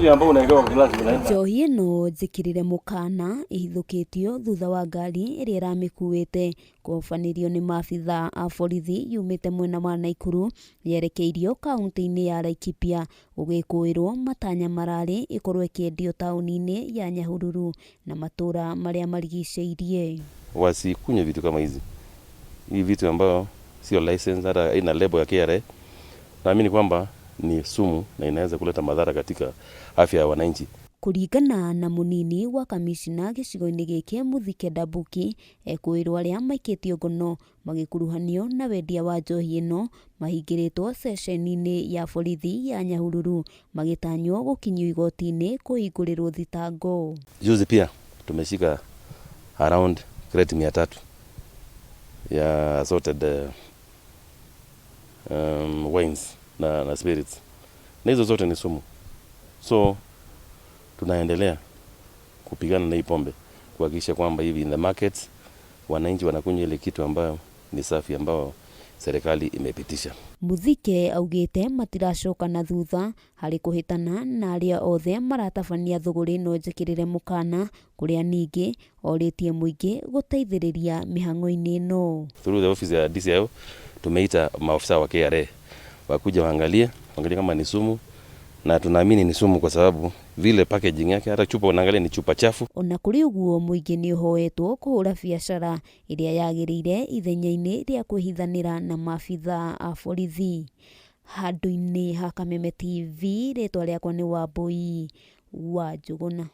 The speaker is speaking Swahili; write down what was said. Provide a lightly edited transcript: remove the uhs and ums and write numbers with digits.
Njohi ĩno njĩkĩrĩre mũkana ihithukĩtio thutha wa ngari ĩrĩa ĩramĩkuĩte kũhobanĩrio nĩ maabithaa a borithi yumĩte mwena wa Nakuru yerekeirio kaunti-ini ya Laikipia igukuirwo matanya mararĩ ĩkorwo ĩkĩendio taũni-inĩ ya Nyahururu na matũra marĩa marigicĩirie. Wasikunye vitu kama hizi. Hii vitu ambayo sio license, hata ina lebo ya KRA. Naamini kwamba ni sumu na inaweza kuleta madhara katika afya ya wananchi. Kũringana na munini wa kamishina gĩcigo-inĩ gĩkĩ Muthike Ndabuki, ekwĩrwo arĩa maikĩtio ngono magĩkuruhanio na wendia wa njohi ĩno mahingĩrĩtwo ceceni-inĩ ya borithi ya Nyahururu magĩtanywo gũkinyio igoti-inĩ kũhingũrĩrwo thitango. Juzi pia tumeshika around crate 300 ya assorted wines na spirits. Na hizo zote ni sumu. So tunaendelea kupigana na hii pombe kuhakikisha kwamba hivi in the markets wananchi wanakunywa ile kitu ambayo ni safi ambayo serikali imepitisha. Muthike augĩte matiracoka na thutha harĩ kũhĩtana na arĩa othe maratabania thũgũrĩ ĩno njĩkĩrĩre mũkana kũrĩa ningĩ orĩtie mũingĩ gũteithĩrĩria mĩhang'o-inĩ ĩno. Through the office ya DCIO tumeita maofisa wa KRA wakuja waangalie kama ni sumu, na tunaamini ni sumu kwa sababu vile packaging yake, hata chupa unaangalia ni chupa chafu. Ona kũrĩ ũguo mũingĩ nĩ ũhoetwo kũhũra biacara ĩrĩa yagĩrĩire ithenya-inĩ rĩa kwĩhithanĩra na maabithaa a borithi. Handũ-inĩ ha Kameme TV, rĩtwa rĩakwa nĩ Wambui wa Njũgũna.